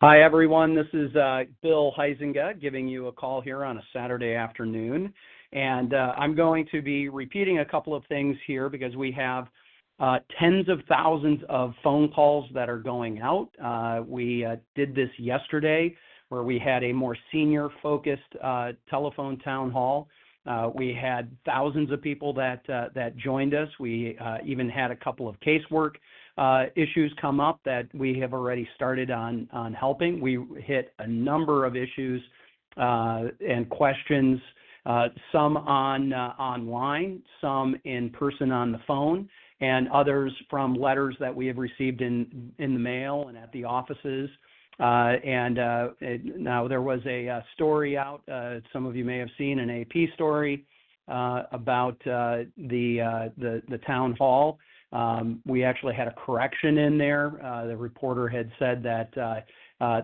Hi, everyone. This is Bill Huizenga giving you a call here on a Saturday afternoon. And I'm going to be repeating a couple of things here because we have tens of thousands of phone calls that are going out. We did this yesterday where we had a more senior-focused telephone town hall. We had thousands of people that joined us. We even had a couple of casework issues come up that we have already started on helping. We hit a number of issues and questions, some online, some in person on the phone, and others from letters that we have received in the mail and at the offices. Now there was a story out, some of you may have seen an AP story about the town hall. We actually had a correction in there. The reporter had said that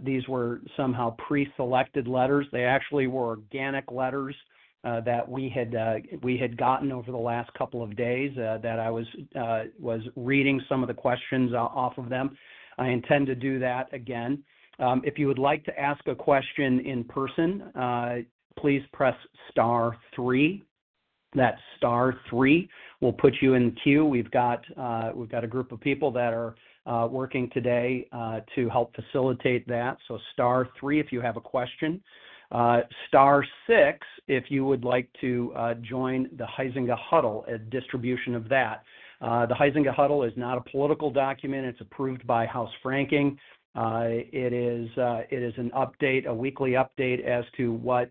these were somehow pre-selected letters. They actually were organic letters that we had gotten over the last couple of days. That I was reading some of the questions off of them. I intend to do that again. If you would like to ask a question in person, please press *3. That's *3 will put you in the queue. We've got a group of people that are working today to help facilitate that. So *3 if you have a question. *6 if you would like to join the Huizenga Huddle, a distribution of that. The Huizenga Huddle is not a political document. It's approved by House Franking. It is an update, a weekly update as to what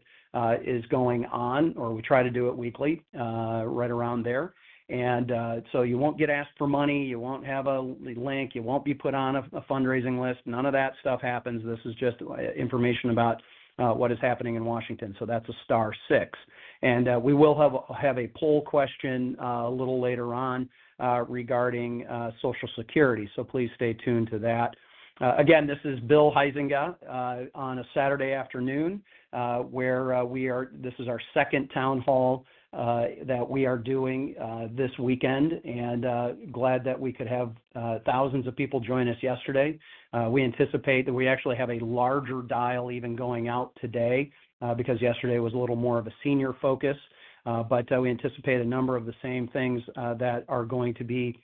is going on, or we try to do it weekly, right around there. And so you won't get asked for money, you won't have a link, you won't be put on a fundraising list. None of that stuff happens. This is just information about what is happening in Washington. So that's a *6. And we will have a poll question a little later on regarding Social Security. So please stay tuned to that. Again, this is Bill Huizenga on a Saturday afternoon where this is our second town hall that we are doing this weekend, and glad that we could have thousands of people join us yesterday. We anticipate that we actually have a larger dial even going out today because yesterday was a little more of a senior focus, but we anticipate a number of the same things that are going to be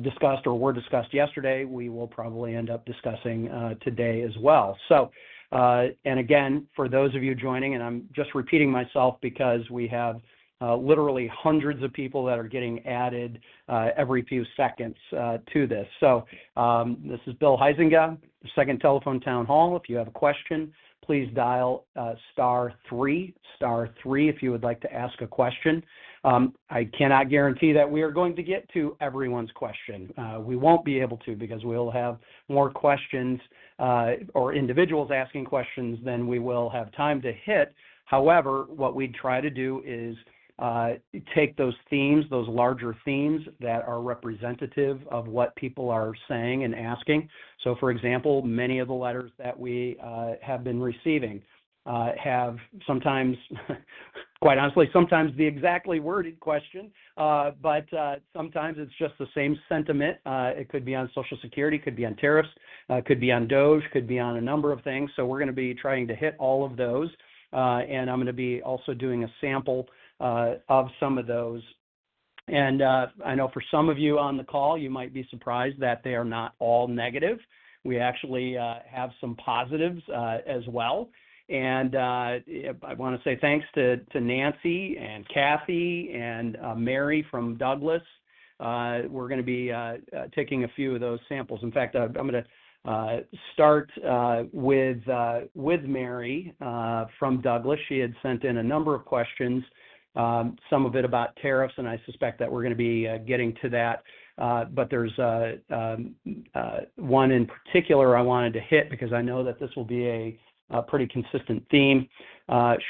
discussed or were discussed yesterday, we will probably end up discussing today as well. So, and again, for those of you joining, and I'm just repeating myself because we have literally hundreds of people that are getting added every few seconds to this. So this is Bill Huizenga, second telephone town hall. If you have a question, please dial *3 if you would like to ask a question. I cannot guarantee that we are going to get to everyone's question. We won't be able to because we'll have more questions or individuals asking questions than we will have time to hit. However, what we try to do is take those themes, those larger themes that are representative of what people are saying and asking. So, for example, many of the letters that we have been receiving have sometimes, quite honestly, sometimes the exactly worded question, but sometimes it's just the same sentiment. It could be on Social Security, could be on tariffs, could be on DOGE, could be on a number of things. So we're going to be trying to hit all of those, and I'm going to be also doing a sample of some of those. And I know for some of you on the call, you might be surprised that they are not all negative. We actually have some positives as well. And I want to say thanks to Nancy and Kathy and Mary from Douglas. We're going to be taking a few of those samples. In fact, I'm going to start with Mary from Douglas. She had sent in a number of questions, some of it about tariffs, and I suspect that we're going to be getting to that. But there's one in particular I wanted to hit because I know that this will be a pretty consistent theme.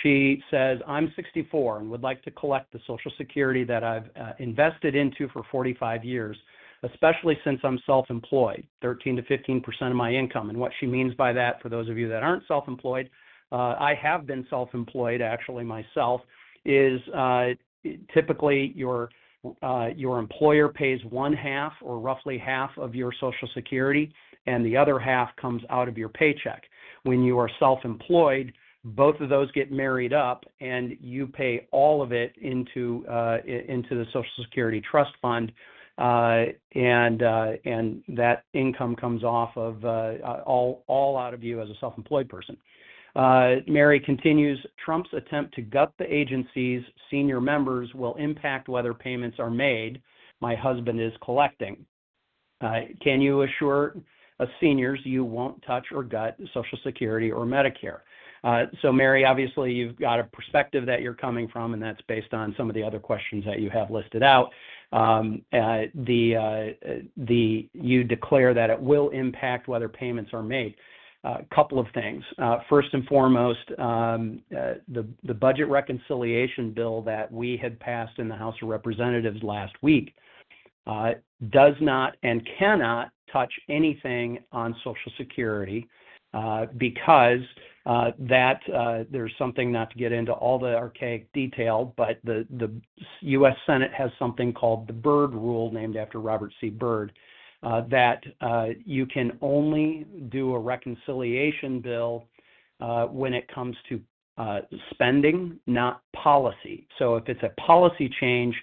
She says, I'm 64 and would like to collect the Social Security that I've invested into for 45 years, especially since I'm self-employed, 13 to 15% of my income. And what she means by that, for those of you that aren't self-employed, I have been self-employed actually myself, is typically your employer pays one half or roughly half of your Social Security, and the other half comes out of your paycheck. When you are self-employed, both of those get married up, and you pay all of it into the Social Security Trust Fund, and that income comes off of all out of you as a self-employed person. Mary continues, Trump's attempt to gut the agency's senior members will impact whether payments are made. My husband is collecting. Can you assure seniors you won't touch or gut Social Security or Medicare? So, Mary, obviously you've got a perspective that you're coming from, and that's based on some of the other questions that you have listed out. You declare that it will impact whether payments are made. Couple of things. First and foremost, the budget reconciliation bill that we had passed in the House of Representatives last week does not and cannot touch anything on Social Security because there's something, not to get into all the archaic detail, but the U.S. Senate has something called the Byrd Rule, named after Robert C. Byrd, that you can only do a reconciliation bill when it comes to spending, not policy. So if it's a policy change,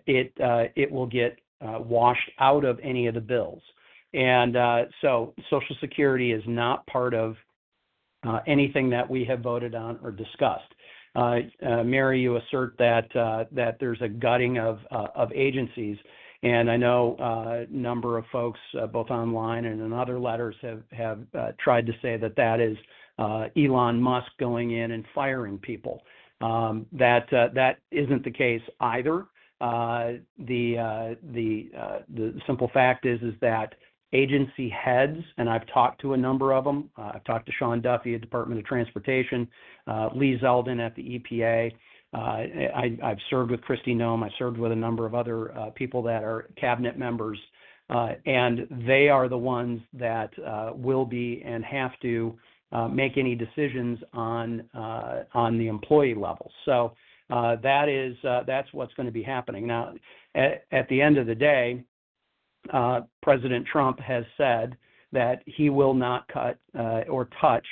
it will get washed out of any of the bills. And so Social Security is not part of anything that we have voted on or discussed. Mary, you assert that there's a gutting of agencies, and I know a number of folks, both online and in other letters, have tried to say that is Elon Musk going in and firing people. That isn't the case either. The simple fact is that agency heads, and I've talked to a number of them. I've talked to Sean Duffy at Department of Transportation, Lee Zeldin at the EPA. I've served with Kristi Noem. I've served with a number of other people that are cabinet members, and they are the ones that will be and have to make any decisions on the employee level. So that's what's going to be happening. Now, at the end of the day, President Trump has said that he will not cut or touch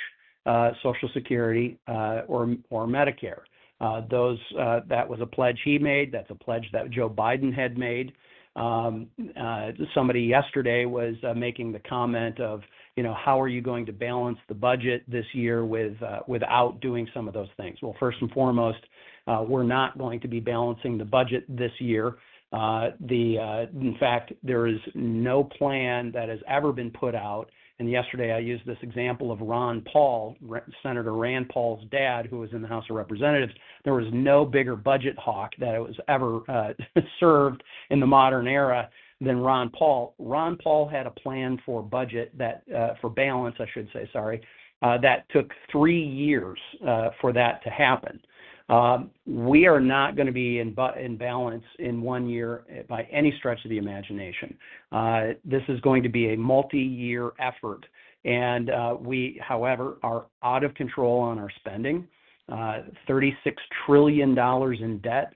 Social Security or Medicare. That was a pledge he made. That's a pledge that Joe Biden had made. Somebody yesterday was making the comment of, how are you going to balance the budget this year without doing some of those things? Well, first and foremost, we're not going to be balancing the budget this year. In fact, there is no plan that has ever been put out. And yesterday I used this example of Ron Paul, Senator Rand Paul's dad, who was in the House of Representatives. There was no bigger budget hawk that was ever served in the modern era than Ron Paul. Ron Paul had a plan for budget for balance, I should say, that took 3 years for that to happen. We are not going to be in balance in 1 year by any stretch of the imagination. This is going to be a multi-year effort, and we, however, are out of control on our spending. $36 trillion in debt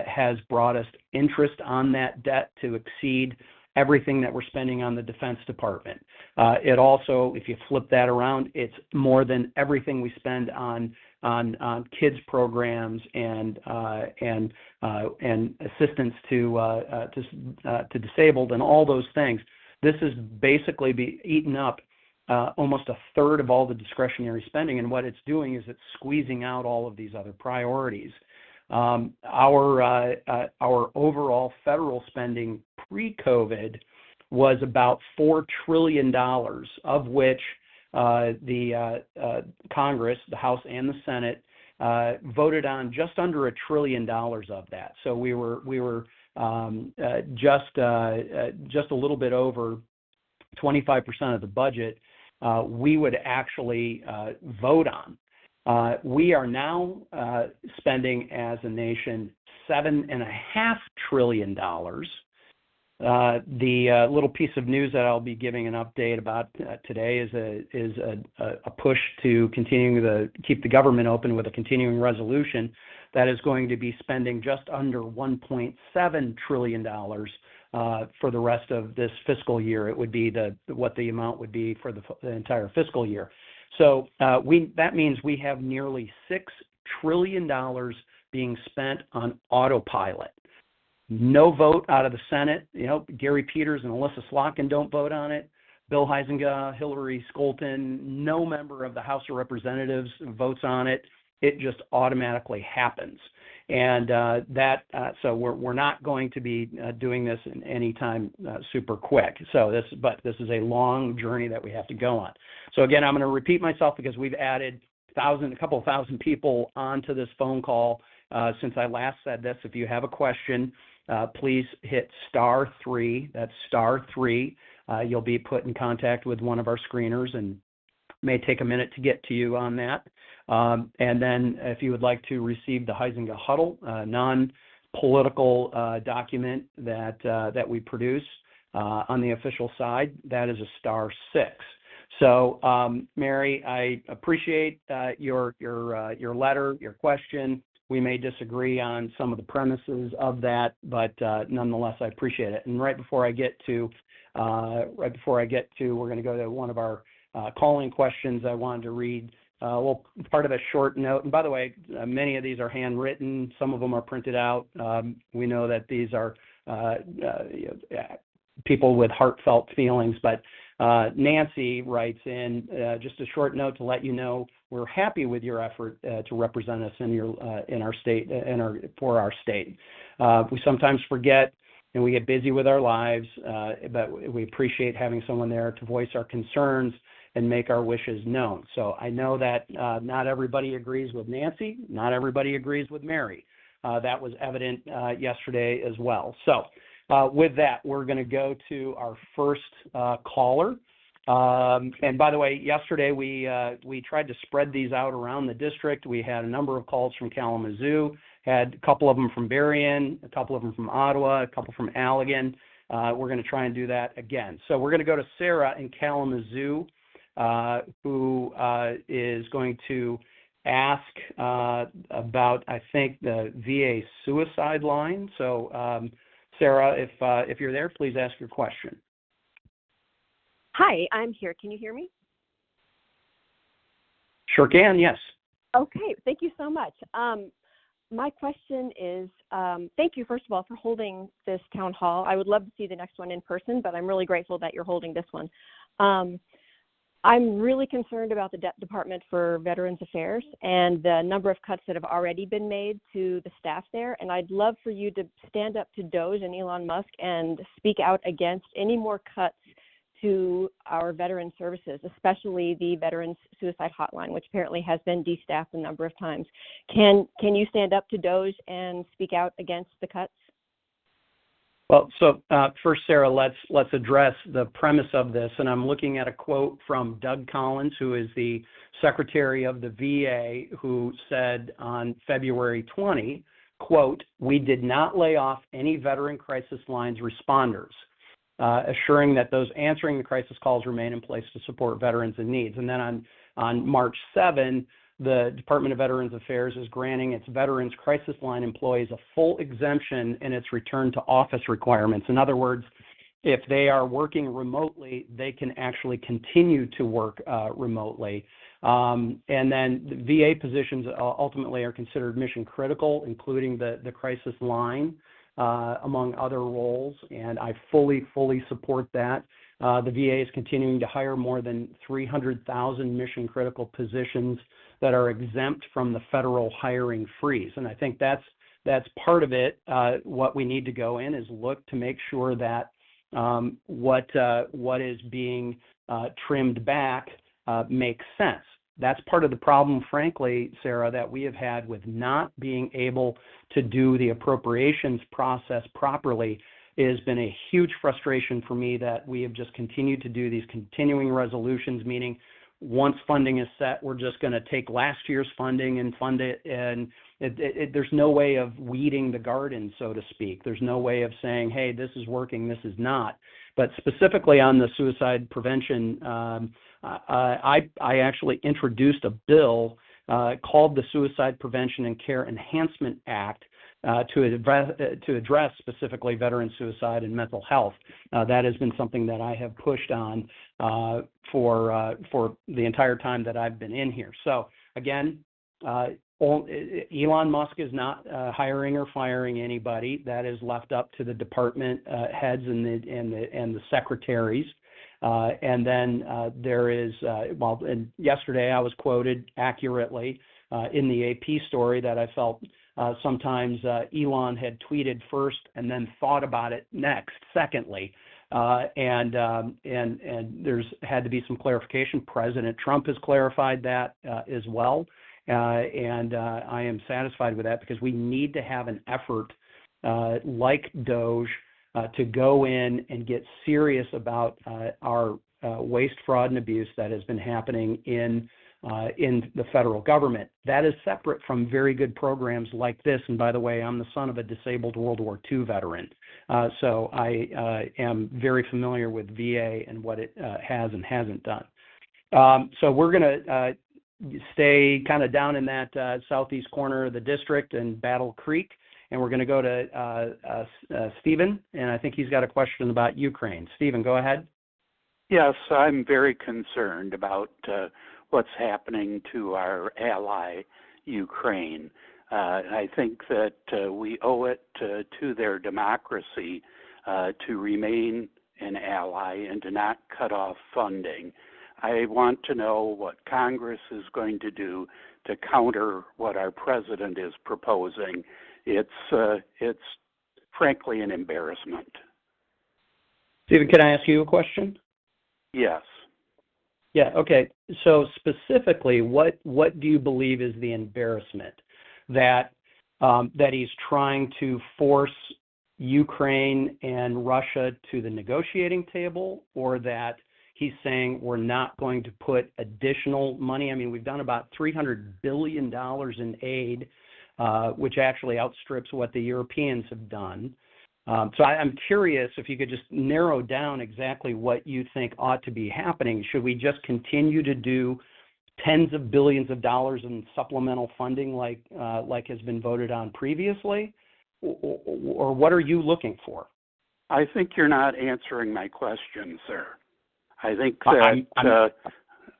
has brought us interest on that debt to exceed everything that we're spending on the Defense Department. It also, if you flip that around, it's more than everything we spend on kids programs and assistance to disabled and all those things. This is basically be eaten up almost a third of all the discretionary spending, and what it's doing is it's squeezing out all of these other priorities. Our overall federal spending pre-COVID was about $4 trillion, of which the Congress, the House and the Senate, voted on just under $1 trillion of that. So we were just a little bit over 25% of the budget we would actually vote on. We are now spending as a nation $7.5 trillion. The little piece of news that I'll be giving an update about today is a push to keep the government open with a continuing resolution that is going to be spending just under $1.7 trillion for the rest of this fiscal year. It would be what the amount would be for the entire fiscal year. So that means we have nearly $6 trillion being spent on autopilot. No vote out of the Senate. Gary Peters and Alyssa Slotkin don't vote on it. Bill Huizenga, Hillary Scholten, no member of the House of Representatives votes on it. It just automatically happens. And so we're not going to be doing this in any time super quick. But this is a long journey that we have to go on. So again, I'm going to repeat myself because we've added a couple of thousand people onto this phone call since I last said this. If you have a question, please hit *3. That's *3. You'll be put in contact with one of our screeners, and it may take a minute to get to you on that. And then if you would like to receive the Huizenga Huddle, non-political document that we produce on the official side, that is a *6. So, Mary, I appreciate your letter, your question. We may disagree on some of the premises of that, but nonetheless, I appreciate it. And right before I get to, we're going to go to one of our calling questions. I wanted to read part of a short note. And by the way, many of these are handwritten. Some of them are printed out. We know that these are people with heartfelt feelings, but Nancy writes in just a short note to let you know we're happy with your effort to represent us in our state for our state. We sometimes forget and we get busy with our lives, but we appreciate having someone there to voice our concerns and make our wishes known. So I know that not everybody agrees with Nancy, not everybody agrees with Mary. That was evident yesterday as well. So with that, we're going to go to our first caller. And by the way, yesterday we tried to spread these out around the district. We had a number of calls from Kalamazoo, had a couple of them from Berrien, a couple of them from Ottawa, a couple from Allegan. We're going to try and do that again. So we're going to go to Sarah in Kalamazoo, who is going to ask about, I think, the VA suicide line. So, Sarah, if you're there, please ask your question. Hi, I'm here. Can you hear me? Sure can, yes. Okay, thank you so much. My question is, thank you, first of all, for holding this town hall. I would love to see the next one in person, but I'm really grateful that you're holding this one. I'm really concerned about the Department for Veterans Affairs and the number of cuts that have already been made to the staff there. And I'd love for you to stand up to DOJ and Elon Musk and speak out against any more cuts to our veteran services, especially the Veterans Suicide Hotline, which apparently has been destaffed a number of times. Can you stand up to DOJ and speak out against the cuts? Well, so first, Sarah, let's address the premise of this. And I'm looking at a quote from Doug Collins, who is the Secretary of the VA, who said on February 20, quote, "We did not lay off any veteran crisis lines responders, assuring that those answering the crisis calls remain in place to support veterans in needs." And then on March 7, the Department of Veterans Affairs is granting its Veterans Crisis Line employees a full exemption in its return to office requirements. In other words, if they are working remotely, they can actually continue to work remotely. And then the VA positions ultimately are considered mission critical, including the crisis line, among other roles, and I fully support that. The VA is continuing to hire more than 300,000 mission critical positions that are exempt from the federal hiring freeze. And I think that's part of it. What we need to go in is look to make sure that what is being trimmed back makes sense. That's part of the problem, frankly, Sarah, that we have had with not being able to do the appropriations process properly. It has been a huge frustration for me that we have just continued to do these continuing resolutions, meaning once funding is set, we're just going to take last year's funding and fund it, and there's no way of weeding the garden, so to speak. There's no way of saying, hey, this is working, this is not. But specifically on the suicide prevention, I actually introduced a bill called the Suicide Prevention and Care Enhancement Act to address specifically veteran suicide and mental health. That has been something that I have pushed on for the entire time that I've been in here. So again, Elon Musk is not hiring or firing anybody. That is left up to the department heads and the secretaries. And then there is, and yesterday I was quoted accurately in the AP story that I felt sometimes Elon had tweeted first and then thought about it secondly. And there's had to be some clarification. President Trump has clarified that as well. And I am satisfied with that because we need to have an effort like Doge to go in and get serious about our waste, fraud, and abuse that has been happening in the federal government. That is separate from very good programs like this. And by the way, I'm the son of a disabled World War II veteran, so I am very familiar with VA and what it has and hasn't done. So we're going to stay kind of down in that southeast corner of the district in Battle Creek. And we're going to go to Stephen, and I think he's got a question about Ukraine. Stephen, go ahead. Yes, I'm very concerned about what's happening to our ally, Ukraine. I think that we owe it to their democracy to remain an ally and to not cut off funding. I want to know what Congress is going to do to counter what our president is proposing. It's frankly an embarrassment. Stephen, can I ask you a question? Yes. Yeah, okay. So specifically, what do you believe is the embarrassment? That he's trying to force Ukraine and Russia to the negotiating table, or that he's saying we're not going to put additional money? I mean, we've done about $300 billion in aid, which actually outstrips what the Europeans have done. So I'm curious if you could just narrow down exactly what you think ought to be happening. Should we just continue to do tens of billions of dollars in supplemental funding like has been voted on previously? Or what are you looking for? I think you're not answering my question, sir. I think that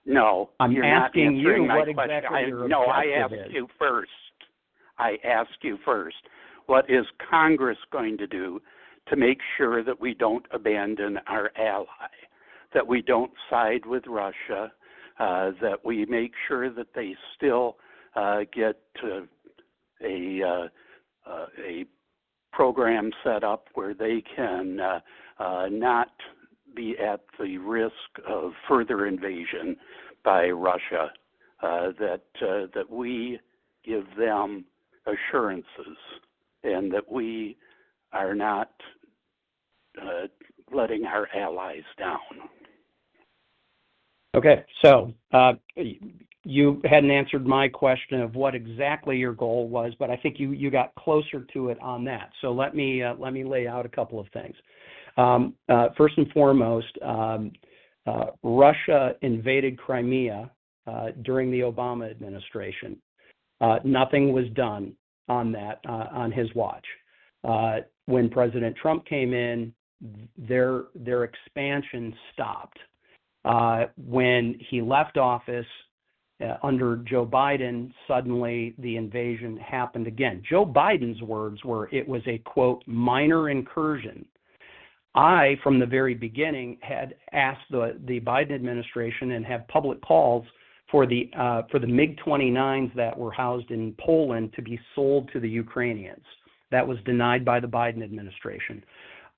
no, I'm you're asking not answering you my what question. exactly your No, I objective asked is. you first. I ask you first. What is Congress going to do to make sure that we don't abandon our ally, that we don't side with Russia, that we make sure that they still get a program set up where they can not be at the risk of further invasion by Russia, that we give them assurances and that we are not letting our allies down. Okay, so you hadn't answered my question of what exactly your goal was, but I think you got closer to it on that. So let me lay out a couple of things. First and foremost, Russia invaded Crimea during the Obama administration. Nothing was done on that on his watch. When President Trump came in, their expansion stopped. When he left office under Joe Biden, suddenly the invasion happened again. Joe Biden's words were, it was a, quote, minor incursion. I, from the very beginning, had asked the Biden administration and have public calls for the MiG-29s that were housed in Poland to be sold to the Ukrainians. That was denied by the Biden administration.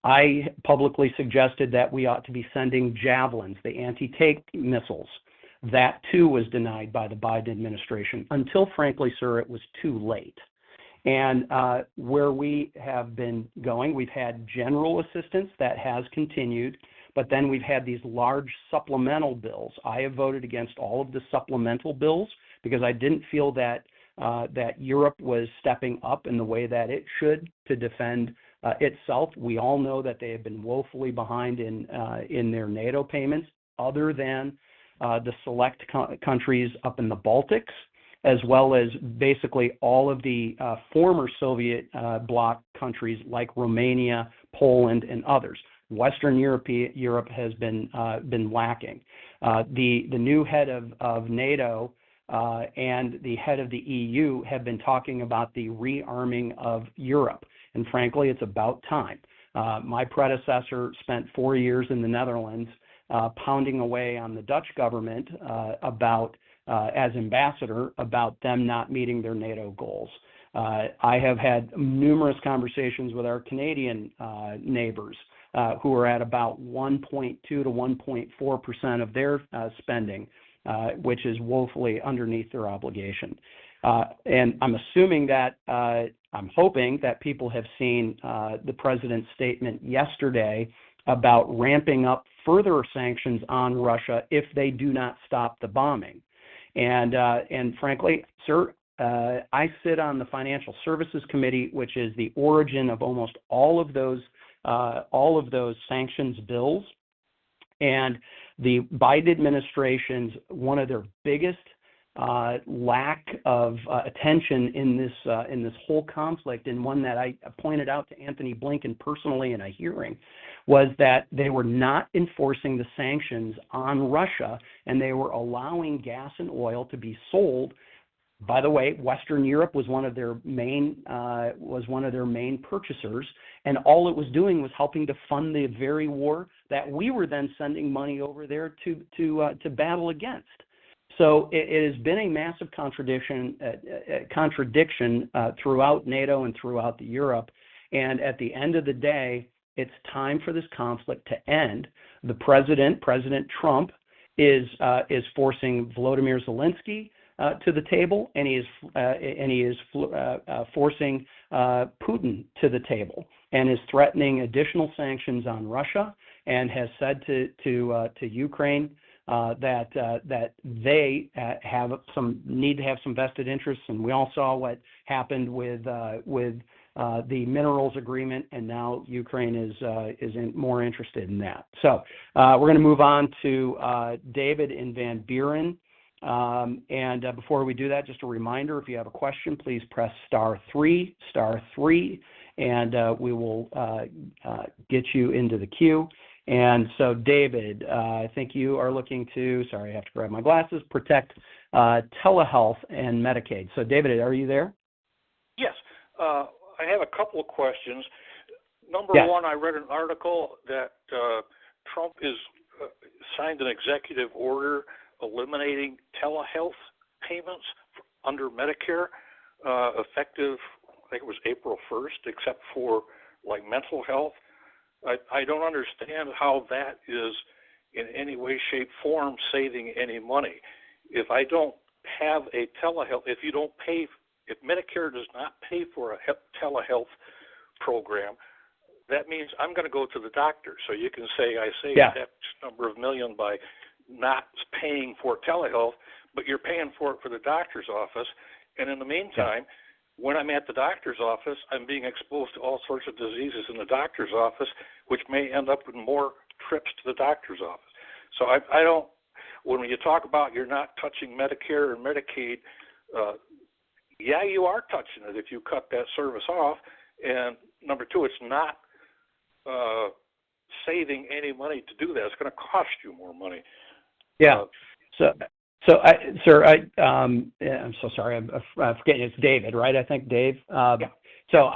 I publicly suggested that we ought to be sending Javelins, the anti-tank missiles. That, too, was denied by the Biden administration until, frankly, sir, it was too late. And where we have been going, we've had general assistance that has continued, but then we've had these large supplemental bills. I have voted against all of the supplemental bills because I didn't feel that Europe was stepping up in the way that it should to defend itself. We all know that they have been woefully behind in their NATO payments, other than the select countries up in the Baltics. as well as basically all of the former Soviet bloc countries like Romania, Poland, and others. Western Europe has been lacking. The new head of NATO and the head of the EU have been talking about the rearming of Europe, and frankly, it's about time. My predecessor spent 4 years in the Netherlands pounding away on the Dutch government as ambassador about them not meeting their NATO goals. I have had numerous conversations with our Canadian neighbors who are at about 1.2 to 1.4% of their spending, which is woefully underneath their obligation. And I'm assuming that, I'm hoping that people have seen the president's statement yesterday about ramping up further sanctions on Russia if they do not stop the bombing. And frankly, sir, I sit on the Financial Services Committee, which is the origin of almost all of those sanctions bills. And the Biden administration's one of their biggest lack of attention in this whole conflict, and one that I pointed out to Anthony Blinken personally in a hearing, was that they were not enforcing the sanctions on Russia, and they were allowing gas and oil to be sold. By the way, Western Europe was one of their main purchasers, and all it was doing was helping to fund the very war that we were then sending money over there to battle against. So it has been a massive contradiction throughout NATO and throughout Europe. And at the end of the day, it's time for this conflict to end. The President Trump, is forcing Volodymyr Zelensky to the table, and he is forcing Putin to the table, and is threatening additional sanctions on Russia, and has said to Ukraine that they need to have some vested interests. And we all saw what happened with the minerals agreement, and now Ukraine is more interested in that. So we're going to move on to David in Van Buren. And before we do that, just a reminder, if you have a question, please press *3, and we will get you into the queue. And so, David, I think you are looking to, sorry, I have to grab my glasses, protect telehealth and Medicaid. So, David, are you there? Yes. I have a couple of questions. Number one, I read an article that Trump is signed an executive order eliminating telehealth payments under Medicare, effective, I think it was April 1st, except for like mental health. I don't understand how that is in any way, shape, form saving any money. If I don't have a telehealth, if Medicare does not pay for a telehealth program, that means I'm going to go to the doctor. So you can say I saved X number of million by not paying for telehealth, but you're paying for it for the doctor's office. And in the meantime, when I'm at the doctor's office, I'm being exposed to all sorts of diseases in the doctor's office, which may end up with more trips to the doctor's office. So I don't, when you talk about you're not touching Medicare and Medicaid, yeah, you are touching it if you cut that service off. And number two, it's not saving any money to do that. It's going to cost you more money. Yeah. I'm so sorry. I'm forgetting it's David, right? I think Dave. So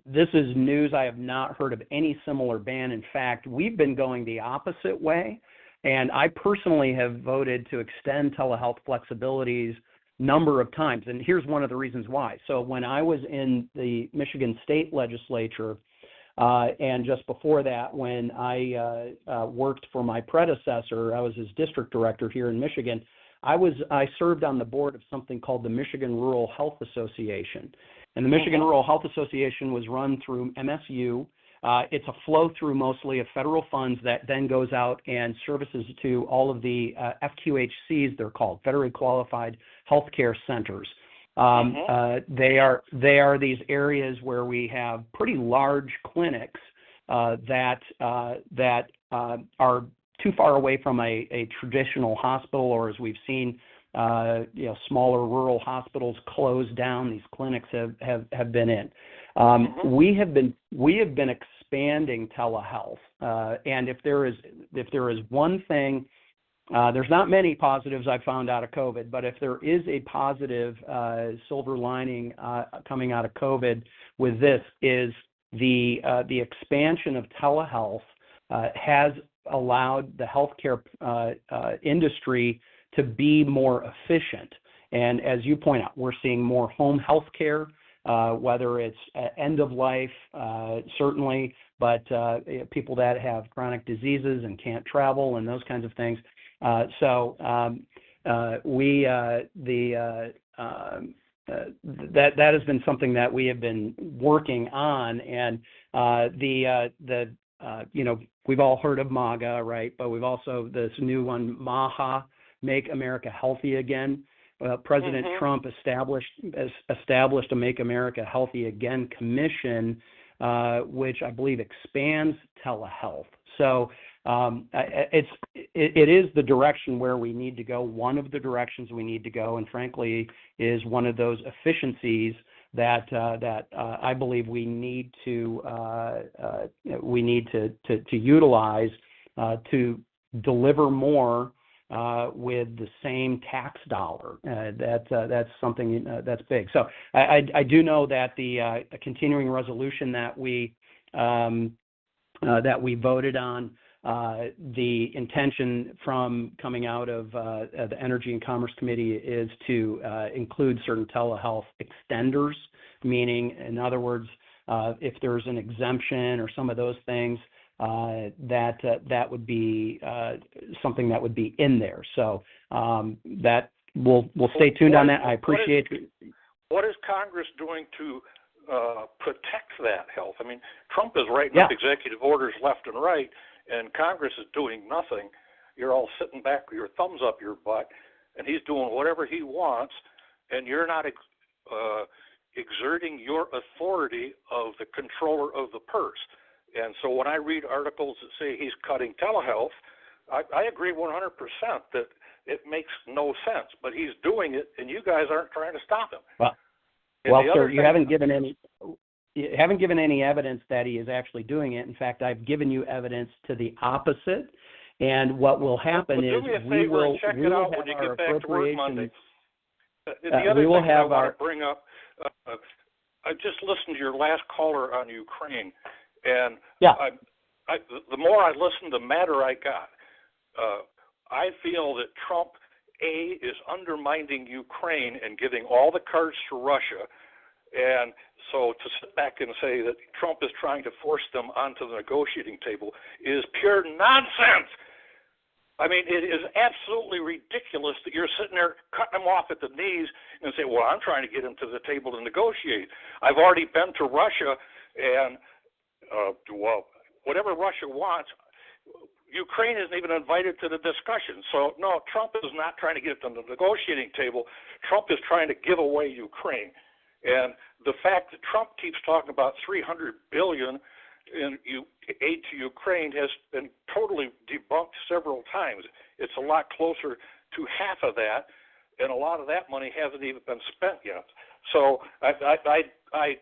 this is news. I have not heard of any similar ban. In fact, we've been going the opposite way, and I personally have voted to extend telehealth flexibilities number of times. And here's one of the reasons why. So when I was in the Michigan State Legislature, and just before that, when I worked for my predecessor, I was his district director here in Michigan. I served on the board of something called the Michigan Rural Health Association. And the Michigan Rural Health Association was run through MSU. It's a flow through mostly of federal funds that then goes out and services to all of the FQHCs, they're called, Federally Qualified Healthcare Centers. They are these areas where we have pretty large clinics that are too far away from a traditional hospital, or as we've seen smaller rural hospitals closed down. These clinics have been in. We have been expanding telehealth, and if there is one thing, there's not many positives I've found out of COVID, but if there is a positive silver lining coming out of COVID with this, is the expansion of telehealth has allowed the healthcare industry to be more efficient. And as you point out, we're seeing more home health care, whether it's end of life, certainly, but people that have chronic diseases and can't travel and those kinds of things. That has been something that we have been working on, and we've all heard of MAGA, right? But we've also this new one, MAHA, Make America Healthy Again. President Trump established a Make America Healthy Again commission, which I believe expands telehealth. So it is the direction where we need to go. One of the directions we need to go, and frankly, is one of those efficiencies that I believe we need to utilize to deliver more with the same tax dollar. That's something that's big. So I do know that the continuing resolution that we voted on, the intention from coming out of the Energy and Commerce Committee is to include certain telehealth extenders, meaning, in other words, if there's an exemption or some of those things, that would be something that would be in there. So that we'll stay tuned on that. I appreciate it. What is Congress doing to protect that health? I mean, Trump is writing up executive orders left and right, and Congress is doing nothing. You're all sitting back with your thumbs up your butt, and he's doing whatever he wants, and you're not exerting your authority of the controller of the purse. And so when I read articles that say he's cutting telehealth, I agree 100% that it makes no sense, but he's doing it, and you guys aren't trying to stop him. Well, sir, you haven't given any evidence that he is actually doing it. In fact, I've given you evidence to the opposite. And what will happen is we will have our appropriations. The other thing I want to bring up, I just listened to your last caller on Ukraine, and the more I listened, the madder I got. I feel that Trump, A, is undermining Ukraine and giving all the cards to Russia. And so to sit back and say that Trump is trying to force them onto the negotiating table is pure nonsense. I mean, it is absolutely ridiculous that you're sitting there cutting them off at the knees and say, well, I'm trying to get him to the table to negotiate. I've already been to Russia, and whatever Russia wants, Ukraine isn't even invited to the discussion. So, no, Trump is not trying to get to the negotiating table. Trump is trying to give away Ukraine. And the fact that Trump keeps talking about $300 billion in aid to Ukraine has been totally debunked several times. It's a lot closer to half of that, and a lot of that money hasn't even been spent yet. So I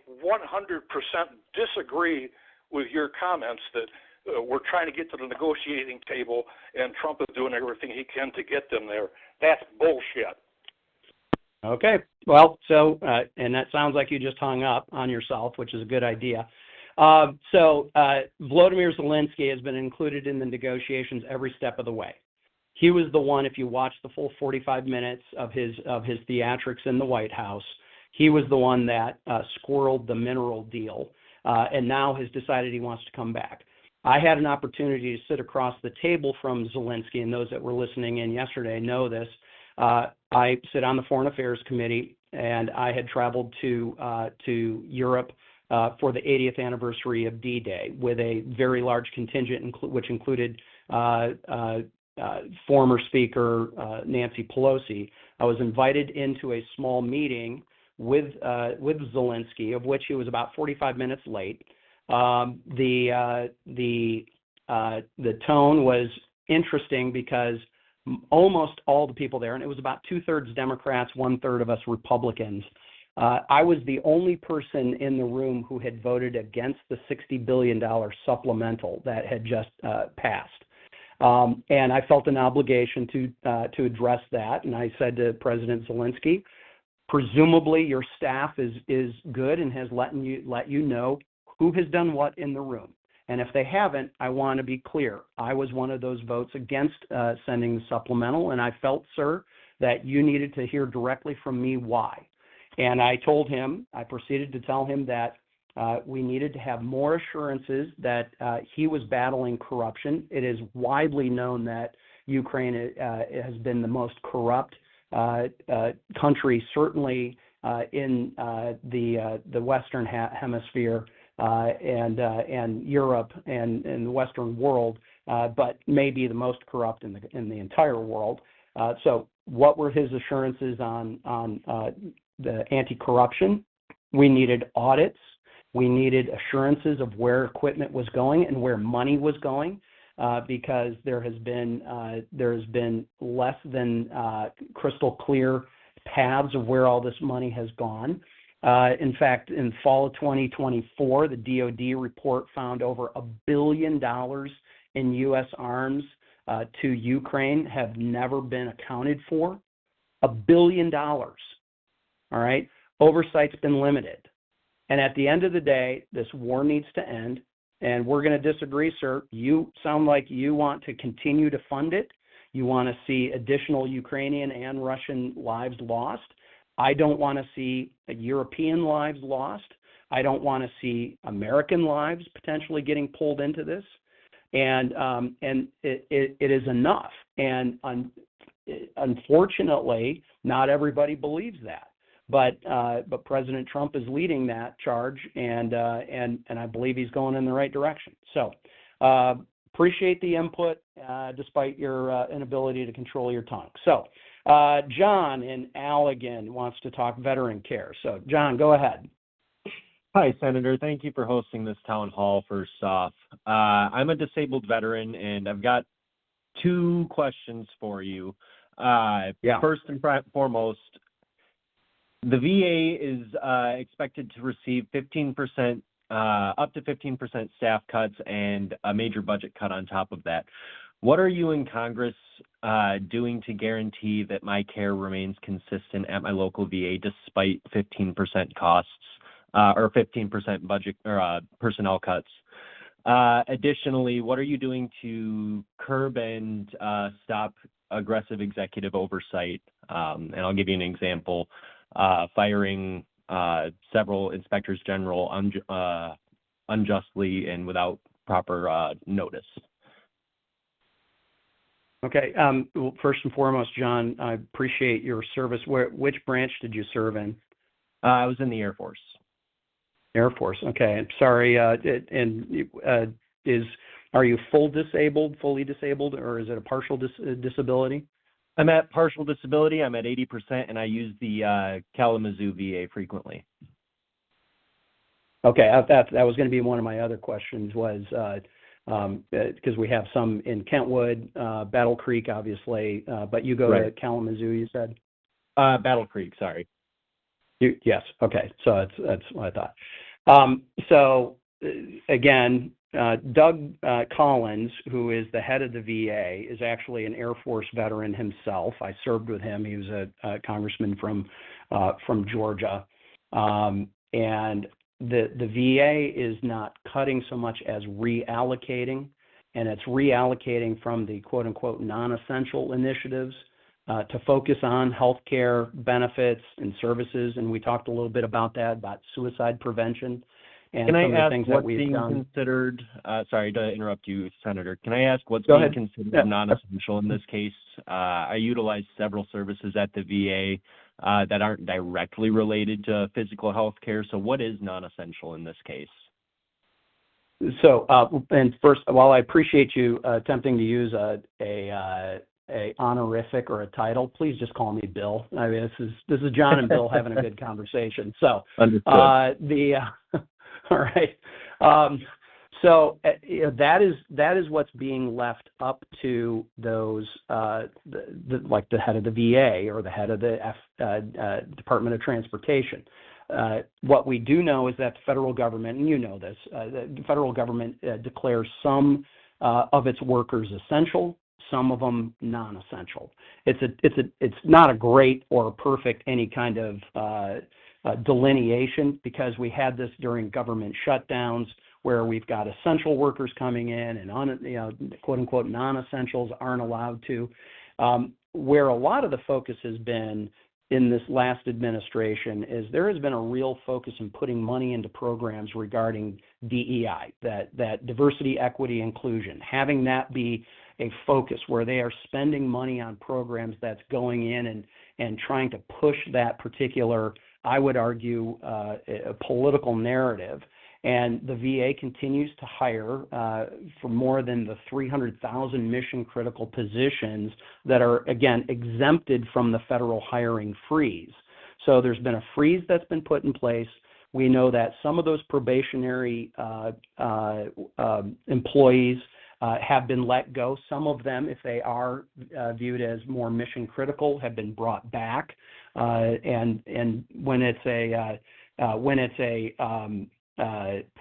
100% disagree with your comments that we're trying to get to the negotiating table and Trump is doing everything he can to get them there. That's bullshit. Okay. Well, so, and that sounds like you just hung up on yourself, which is a good idea. So Volodymyr Zelensky has been included in the negotiations every step of the way. He was the one, if you watch the full 45 minutes of his theatrics in the White House, he was the one that squirreled the mineral deal, and now has decided he wants to come back. I had an opportunity to sit across the table from Zelensky, and those that were listening in yesterday know this. I sit on the Foreign Affairs Committee, and I had traveled to Europe for the 80th anniversary of D-Day with a very large contingent, which included former Speaker Nancy Pelosi. I was invited into a small meeting with Zelensky, of which he was about 45 minutes late. The tone was interesting because almost all the people there, and it was about 2/3 Democrats, 1/3 of us Republicans. I was the only person in the room who had voted against the $60 billion supplemental that had just passed. And I felt an obligation to address that. And I said to President Zelensky, presumably your staff is good and has let you know who has done what in the room. And if they haven't, I want to be clear. I was one of those votes against sending the supplemental, and I felt, sir, that you needed to hear directly from me why. And I proceeded to tell him that we needed to have more assurances that he was battling corruption. It is widely known that Ukraine has been the most corrupt country, certainly in the Western Hemisphere and Europe and the Western world, but maybe the most corrupt in the entire world. So what were his assurances on the anti-corruption? We needed audits. We needed assurances of where equipment was going and where money was going, because there has been less than crystal clear paths of where all this money has gone. In fact, in fall of 2024, the DoD report found over $1 billion in U.S. arms to Ukraine have never been accounted for. $1 billion. All right? Oversight's been limited. And at the end of the day, this war needs to end. And we're going to disagree, sir. You sound like you want to continue to fund it. You want to see additional Ukrainian and Russian lives lost. I don't want to see European lives lost. I don't want to see American lives potentially getting pulled into this. And it is enough. And unfortunately, not everybody believes that. But President Trump is leading that charge, and I believe he's going in the right direction. So appreciate the input, despite your inability to control your tongue. So John in Allegan wants to talk veteran care. So John, go ahead. Hi, Senator. Thank you for hosting this town hall, first off. I'm a disabled veteran, and I've got two questions for you. First and foremost, the VA is expected to receive 15%, up to 15% staff cuts and a major budget cut on top of that. What are you in Congress doing to guarantee that my care remains consistent at my local VA despite 15% costs or 15% budget or personnel cuts? Additionally, what are you doing to curb and stop aggressive executive oversight? And I'll give you an example. Firing several inspectors general unjustly and without proper notice. Okay. Well, first and foremost, John, I appreciate your service. Which branch did you serve in? I was in the Air Force. Air Force. Okay. I'm sorry. Are you fully disabled, or is it a partial disability? I'm at partial disability. I'm at 80%, and I use the Kalamazoo VA frequently. Okay, that was going to be one of my other questions, was because we have some in Kentwood, Battle Creek, obviously, but you go to Kalamazoo, you said? Battle Creek, sorry. Yes. Okay. So that's what I thought. So again, Doug Collins, who is the head of the VA, is actually an Air Force veteran himself. I served with him. He was a congressman from Georgia, and the VA is not cutting so much as reallocating, and it's reallocating from the quote unquote non-essential initiatives to focus on healthcare benefits and services. And we talked a little bit about that, about suicide prevention. And can I ask things what's that we've being done. Sorry to interrupt you, Senator. Can I ask what's being considered non-essential in this case? I utilize several services at the VA that aren't directly related to physical health care. So what is non-essential in this case? So, and first, while I appreciate you attempting to use a honorific or a title, please just call me Bill. I mean, this is John and Bill having a good conversation. So, understood. all right. that is what's being left up to those, like the head of the VA or the head of the Department of Transportation. What we do know is that the federal government, and you know this, the federal government declares some of its workers essential, some of them non-essential. It's not a great or perfect any kind of delineation, because we had this during government shutdowns where we've got essential workers coming in and quote unquote non-essentials aren't allowed to. Where a lot of the focus has been in this last administration is there has been a real focus in putting money into programs regarding DEI, that diversity, equity, inclusion, having that be a focus where they are spending money on programs that's going in and trying to push that particular, I would argue, a political narrative. And the VA continues to hire for more than the 300,000 mission-critical positions that are, again, exempted from the federal hiring freeze. So there's been a freeze that's been put in place. We know that some of those probationary employees have been let go. Some of them, if they are viewed as more mission-critical, have been brought back. And when it's a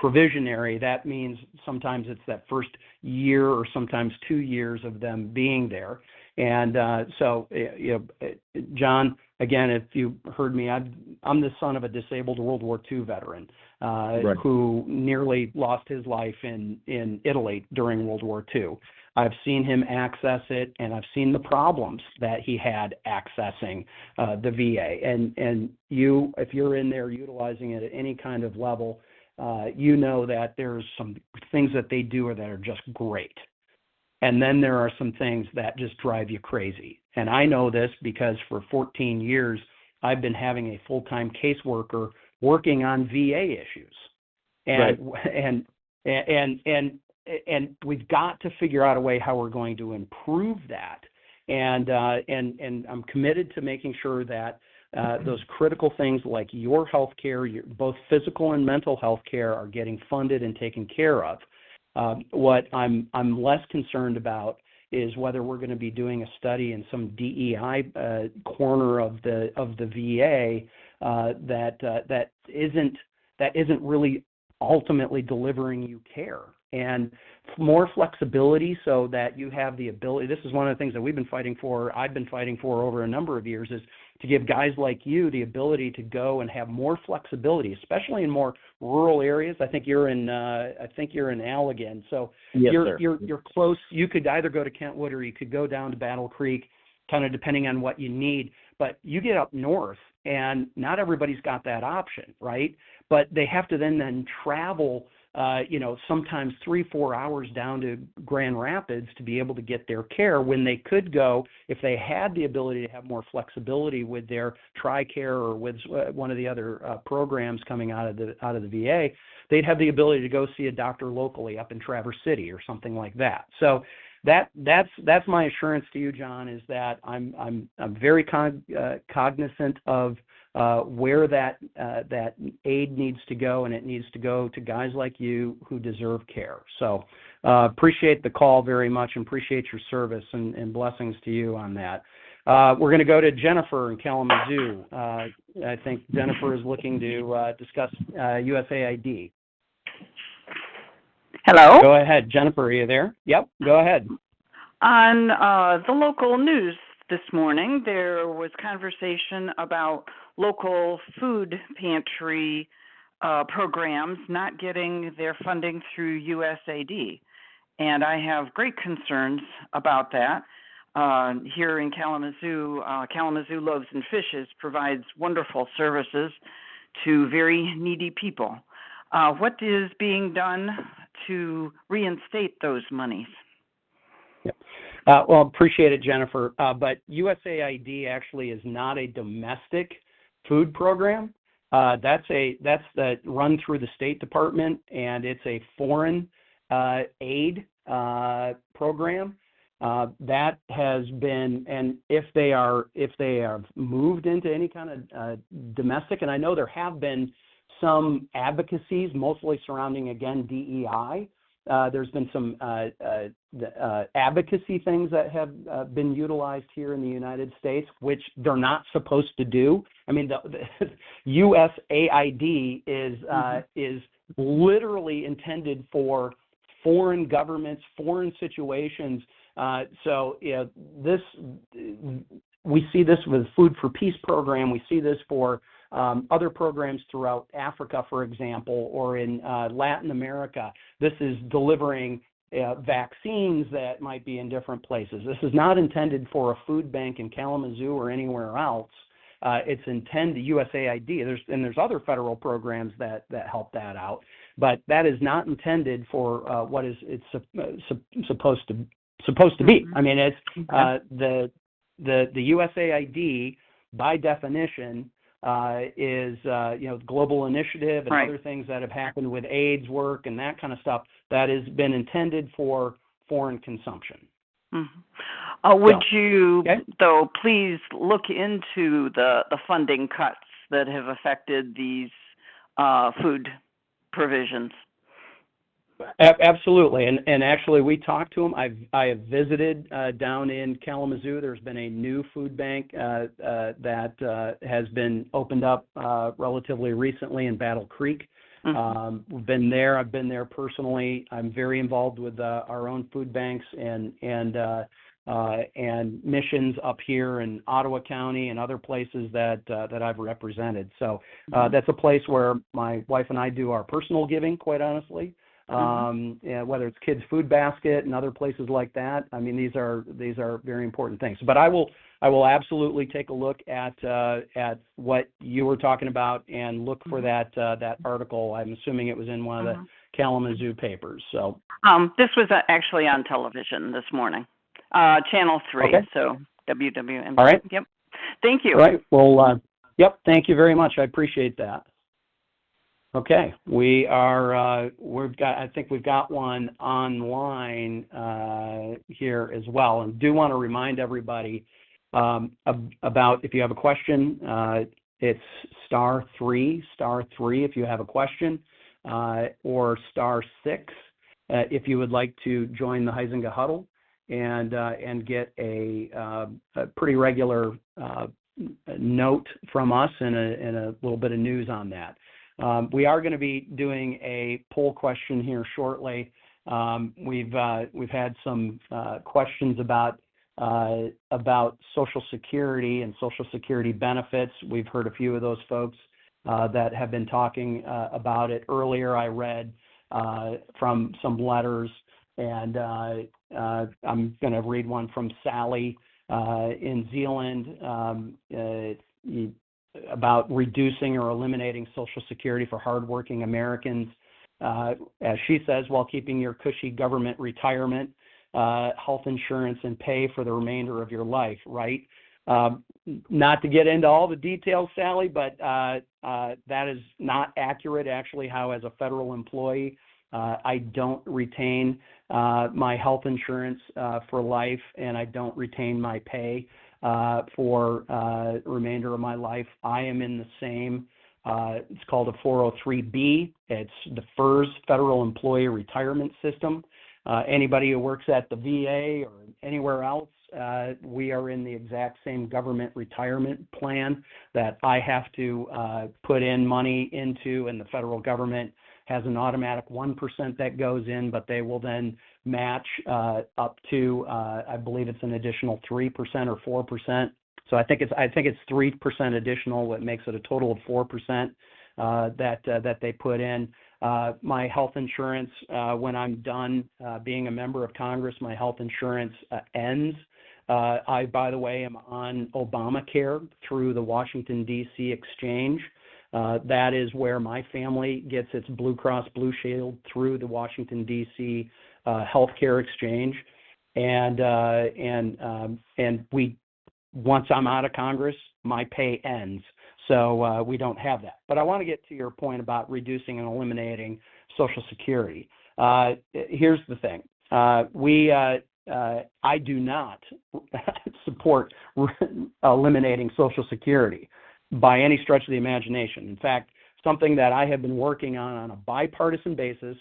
provisionary, that means sometimes it's that first year or sometimes 2 years of them being there. And so, John, again, if you heard me, I'm the son of a disabled World War II veteran Right. who nearly lost his life in Italy during World War II. I've seen him access it, and I've seen the problems that he had accessing the VA. And you, if you're in there utilizing it at any kind of level, you know that there's some things that they do that are just great. And then there are some things that just drive you crazy. And I know this because for 14 years, I've been having a full-time caseworker working on VA issues. And, right. and we've got to figure out a way how we're going to improve that. And I'm committed to making sure that those critical things like your health care, both physical and mental health care, are getting funded and taken care of. What I'm less concerned about is whether we're going to be doing a study in some DEI corner of the VA that isn't really ultimately delivering you care. And more flexibility so that you have the ability. This is one of the things that I've been fighting for over a number of years, is to give guys like you the ability to go and have more flexibility, especially in more rural areas. I think you're in Allegan, so yes, you're close. You could either go to Kentwood or you could go down to Battle Creek, kind of depending on what you need. But you get up north, and not everybody's got that option, right? But they have to then travel. Sometimes 3-4 hours down to Grand Rapids to be able to get their care, when they could go, if they had the ability to have more flexibility with their TRICARE or with one of the other programs coming out of the VA, they'd have the ability to go see a doctor locally up in Traverse City or something like that. So that's my assurance to you, John, is that I'm very cognizant of where that aid needs to go, and it needs to go to guys like you who deserve care. So appreciate the call very much, and appreciate your service, and blessings to you on that. We're going to go to Jennifer in Kalamazoo. I think Jennifer is looking to discuss USAID. Hello? Go ahead, Jennifer, are you there? Yep, go ahead. On the local news this morning, there was conversation about local food pantry programs not getting their funding through USAID. And I have great concerns about that. Here in Kalamazoo, Kalamazoo Loaves and Fishes provides wonderful services to very needy people. What is being done to reinstate those monies? Yep. Well, appreciate it, Jennifer. But USAID actually is not a domestic food program. That's run through the State Department, and it's a foreign aid program that has been. And if they have moved into any kind of domestic, and I know there have been some advocacies, mostly surrounding, again, DEI, There's been some advocacy things that have been utilized here in the United States, which they're not supposed to do. I mean, the USAID is literally intended for foreign governments, foreign situations. So we see this with Food for Peace program. We see this for other programs throughout Africa, for example, or in Latin America. This is delivering vaccines that might be in different places. This is not intended for a food bank in Kalamazoo or anywhere else. It's intended USAID. There's other federal programs that help that out, but that is not intended for what it's supposed to be. I mean, it's the USAID by definition is global initiative and other things that have happened with AIDS work and that kind of stuff that has been intended for foreign consumption. Would you, though, please look into the funding cuts that have affected these food provisions? Absolutely, and actually we talked to them. I have visited down in Kalamazoo. There's been a new food bank that has been opened up relatively recently in Battle Creek. We've been there. I've been there personally. I'm very involved with our own food banks and missions up here in Ottawa County and other places that I've represented. So that's a place where my wife and I do our personal giving, quite honestly. Whether it's Kids Food Basket and other places like that. I mean, these are very important things. But I will absolutely take a look at what you were talking about and look for that article. I'm assuming it was in one of the Kalamazoo papers. So this was actually on television this morning, Channel 3. Okay. So WWMC. All right. Yep. Thank you. All right. Well, yep. Thank you very much. I appreciate that. Okay, I think we've got one online here as well, and do want to remind everybody about if you have a question, it's *3 if you have a question, or *6 if you would like to join the Huizenga Huddle and get a pretty regular note from us and a little bit of news on that. We are going to be doing a poll question here shortly. We've had some questions about Social Security and Social Security benefits. We've heard a few of those folks that have been talking about it. Earlier, I read from some letters, and I'm going to read one from Sally in Zealand. About reducing or eliminating Social Security for hardworking Americans, as she says, while keeping your cushy government retirement, health insurance, and pay for the remainder of your life, right? Not to get into all the details, Sally, but that is not accurate, actually, how as a federal employee, I don't retain my health insurance for life, and I don't retain my pay for the remainder of my life. I am in the same, it's called a 403B. It's the FERS, Federal Employee Retirement System. Anybody who works at the VA or anywhere else, we are in the exact same government retirement plan that I have to put in money into, and the federal government has an automatic 1% that goes in, but they will then match up to, I believe it's an additional 3% or 4%. So I think it's 3% additional, what makes it a total of 4% that they put in. My health insurance, when I'm done being a member of Congress, my health insurance ends. I, by the way, am on Obamacare through the Washington, D.C. exchange. That is where my family gets its Blue Cross Blue Shield through the Washington, D.C. Healthcare exchange. And we, once I'm out of Congress, my pay ends. So we don't have that. But I want to get to your point about reducing and eliminating Social Security. Here's the thing. I do not support eliminating Social Security by any stretch of the imagination. In fact, something that I have been working on a bipartisan basis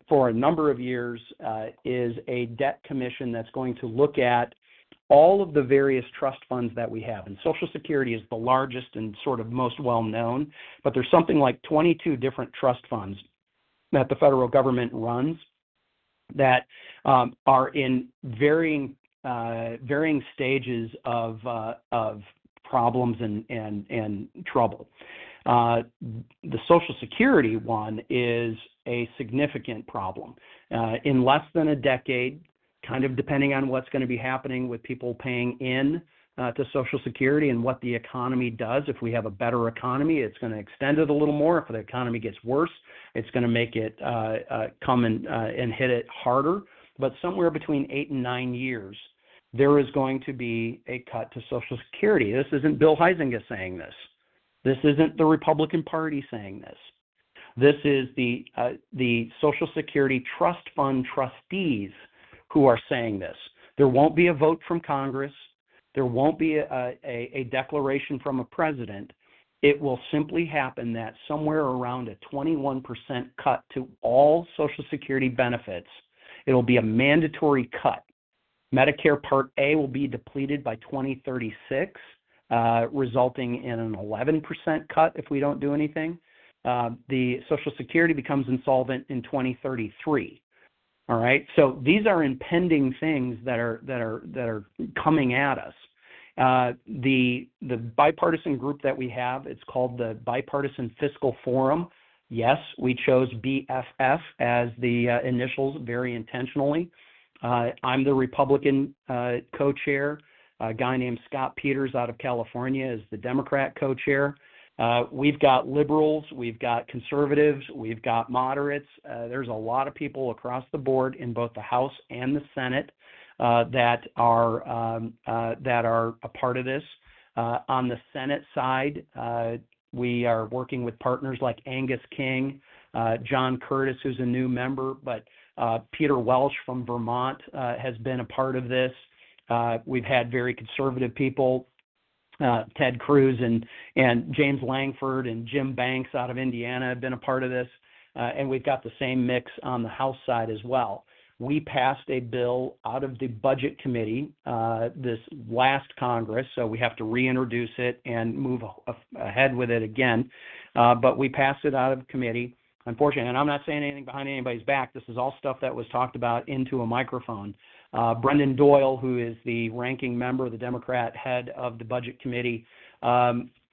for a number of years is a debt commission that's going to look at all of the various trust funds that we have. And Social Security is the largest and sort of most well-known, but there's something like 22 different trust funds that the federal government runs that are in varying stages of problems and trouble. The Social Security one is a significant problem. In less than a decade, kind of depending on what's going to be happening with people paying in to Social Security and what the economy does. If we have a better economy, it's going to extend it a little more. If the economy gets worse, it's going to make it come and hit it harder. But somewhere between 8 and 9 years, there is going to be a cut to Social Security. This isn't Bill Huizenga saying this. This isn't the Republican Party saying this. This is the Social Security Trust Fund trustees who are saying this. There won't be a vote from Congress. There won't be a declaration from a president. It will simply happen that somewhere around a 21% cut to all Social Security benefits. It'll be a mandatory cut. Medicare Part A will be depleted by 2036, resulting in an 11% cut if we don't do anything. The Social Security becomes insolvent in 2033. All right, so these are impending things that are coming at us. The bipartisan group that we have, it's called the Bipartisan Fiscal Forum. Yes, we chose BFF as the initials very intentionally. I'm the Republican co-chair. A guy named Scott Peters out of California is the Democrat co-chair. We've got liberals, we've got conservatives, we've got moderates. There's a lot of people across the board in both the House and the Senate that are a part of this. On the Senate side, we are working with partners like Angus King, John Curtis, who's a new member, but Peter Welch from Vermont has been a part of this. We've had very conservative people. Ted Cruz and James Langford and Jim Banks out of Indiana have been a part of this, and we've got the same mix on the House side as well. We passed a bill out of the Budget Committee this last Congress, so we have to reintroduce it and move ahead with it again, but we passed it out of committee. Unfortunately, and I'm not saying anything behind anybody's back, this is all stuff that was talked about into a microphone. Brendan Doyle, who is the ranking member, the Democrat head of the Budget Committee,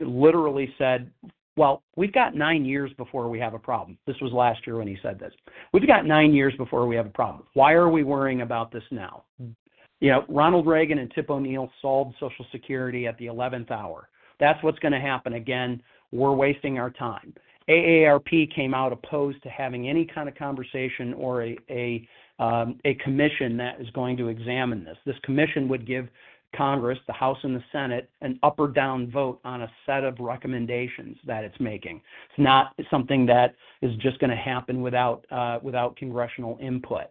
literally said, well, we've got 9 years before we have a problem. This was last year when he said this. We've got 9 years before we have a problem. Why are we worrying about this now? You know, Ronald Reagan and Tip O'Neill solved Social Security at the 11th hour. That's what's going to happen again. We're wasting our time. AARP came out opposed to having any kind of conversation or a commission that is going to examine this. This commission would give Congress, the House and the Senate, an up or down vote on a set of recommendations that it's making. It's not something that is just going to happen without congressional input.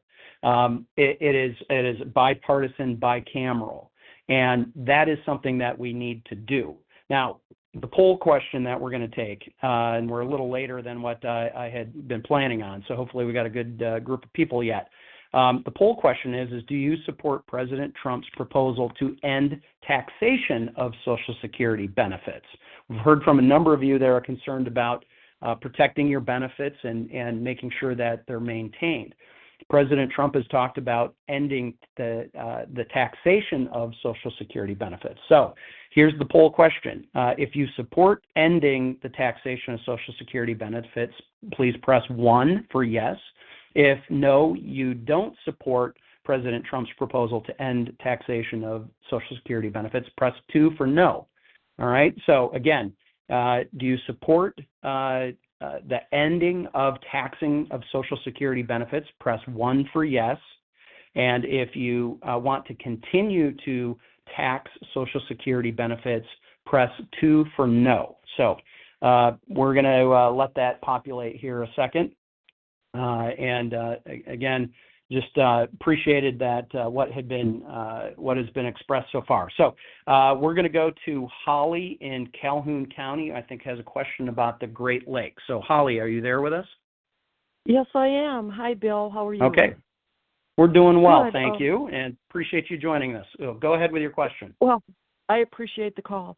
It is bipartisan, bicameral, and that is something that we need to do. Now, the poll question that we're going to take, and we're a little later than what I had been planning on, so hopefully we got a good group of people yet. The poll question is do you support President Trump's proposal to end taxation of Social Security benefits? We've heard from a number of you that are concerned about protecting your benefits and making sure that they're maintained. President Trump has talked about ending the taxation of Social Security benefits. So here's the poll question. If you support ending the taxation of Social Security benefits, please press 1 for yes. If no, you don't support President Trump's proposal to end taxation of Social Security benefits, press 2 for no. All right. So again, do you support the ending of taxing of Social Security benefits? Press 1 for yes. And if you want to continue to tax Social Security benefits, press 2 for no. So we're going to let that populate here a second. Again, just appreciated that what has been expressed so far. So we're going to go to Holly in Calhoun County. I think has a question about the Great Lakes. So Holly, are you there with us? Yes, I am. Hi, Bill. How are you? Okay. We're doing well, Good. thank you, and appreciate you joining us. So go ahead with your question. Well, I appreciate the call.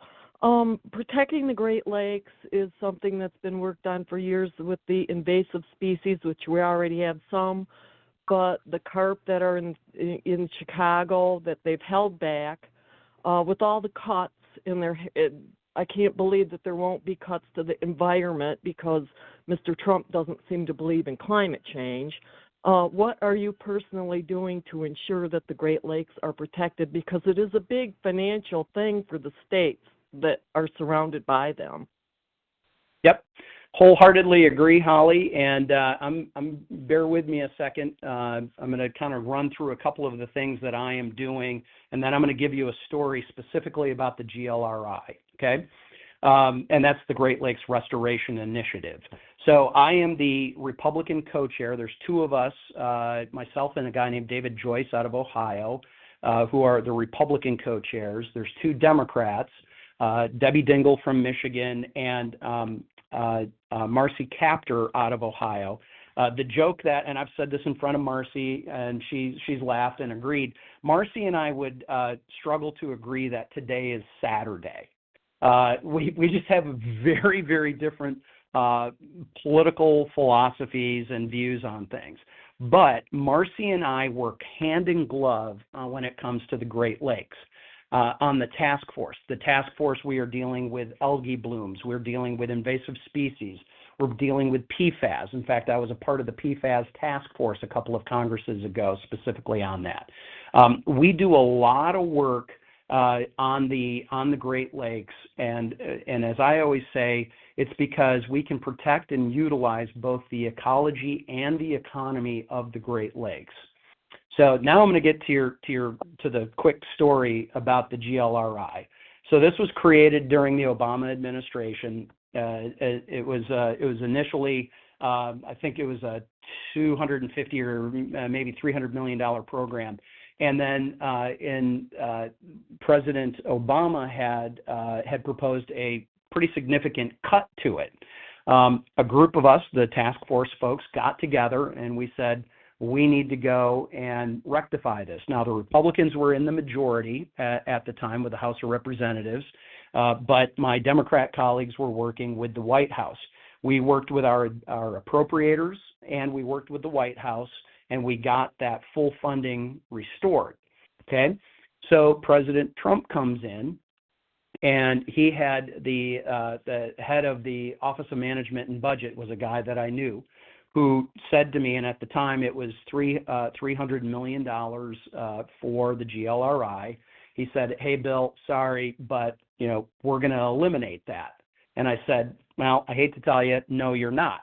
Protecting the Great Lakes is something that's been worked on for years with the invasive species, which we already have some, but the carp that are in Chicago that they've held back, with all the cuts in their, I can't believe that there won't be cuts to the environment because Mr. Trump doesn't seem to believe in climate change. What are you personally doing to ensure that the Great Lakes are protected? Because it is a big financial thing for the states that are surrounded by them. Yep, wholeheartedly agree, Holly. And bear with me a second. I'm going to kind of run through a couple of the things that I am doing, and then I'm going to give you a story specifically about the GLRI. Okay. And that's the Great Lakes Restoration Initiative. So I am the Republican co-chair. There's two of us, myself and a guy named David Joyce out of Ohio, who are the Republican co-chairs. There's two Democrats, Debbie Dingell from Michigan and Marcy Kaptur out of Ohio. The joke that, and I've said this in front of Marcy, and she's laughed and agreed, Marcy and I would struggle to agree that today is Saturday. We just have very, very different political philosophies and views on things. But Marcy and I work hand in glove when it comes to the Great Lakes on the task force. The task force, we are dealing with algae blooms. We're dealing with invasive species. We're dealing with PFAS. In fact, I was a part of the PFAS task force a couple of Congresses ago specifically on that. We do a lot of work on the Great Lakes, and as I always say, it's because we can protect and utilize both the ecology and the economy of the Great Lakes. So now I'm going to get to the quick story about the GLRI. So this was created during the Obama administration. It was initially I think it was a $250 or maybe $300 million program. And then President Obama had proposed a pretty significant cut to it. A group of us, the task force folks, got together and we said, we need to go and rectify this. Now, the Republicans were in the majority at the time with the House of Representatives, but my Democrat colleagues were working with the White House. We worked with our appropriators and we worked with the White House, and we got that full funding restored. Okay, so President Trump comes in, and he had the head of the Office of Management and Budget was a guy that I knew, who said to me, and at the time it was $300 million for the GLRI. He said, "Hey, Bill, sorry, but we're going to eliminate that." And I said, "Well, I hate to tell you, no, you're not."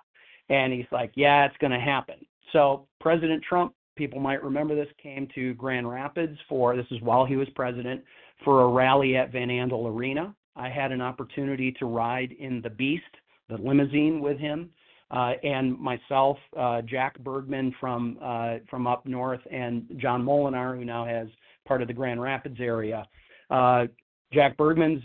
And he's like, "Yeah, it's going to happen." So President Trump, people might remember this, came to Grand Rapids this is while he was president, for a rally at Van Andel Arena. I had an opportunity to ride in the Beast, the limousine with him, and myself, Jack Bergman from up north, and John Molinar, who now has part of the Grand Rapids area. Jack Bergman's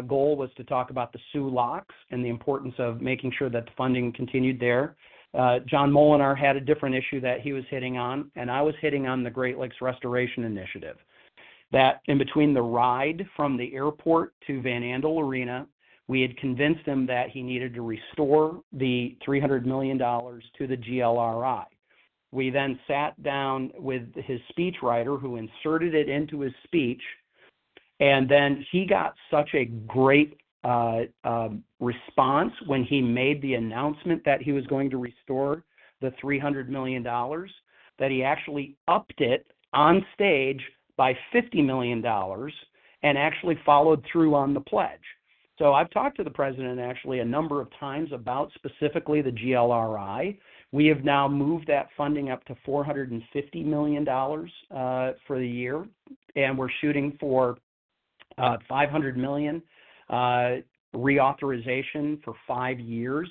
goal was to talk about the Sioux locks and the importance of making sure that the funding continued there. John Molinar had a different issue that he was hitting on, and I was hitting on the Great Lakes Restoration Initiative. That in between the ride from the airport to Van Andel Arena, we had convinced him that he needed to restore the $300 million to the GLRI. We then sat down with his speechwriter who inserted it into his speech, and then he got such a great response when he made the announcement that he was going to restore the $300 million that he actually upped it on stage by $50 million and actually followed through on the pledge. So I've talked to the president actually a number of times about specifically the GLRI. We have now moved that funding up to $450 million for the year, and we're shooting for $500 million reauthorization for 5 years.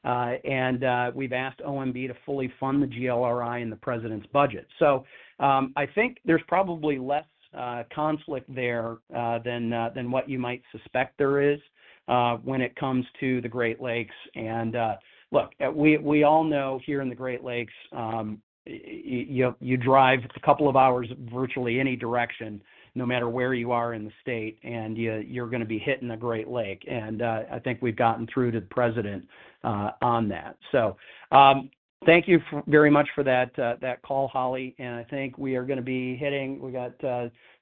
And we've asked OMB to fully fund the GLRI in the president's budget. So I think there's probably less conflict there than what you might suspect there is when it comes to the Great Lakes. And look, we all know here in the Great Lakes, you drive a couple of hours virtually any direction, no matter where you are in the state, and you're going to be hitting a Great Lake. And I think we've gotten through to the president on that. So thank you very much for that call, Holly. And I think we are going to be hitting. We got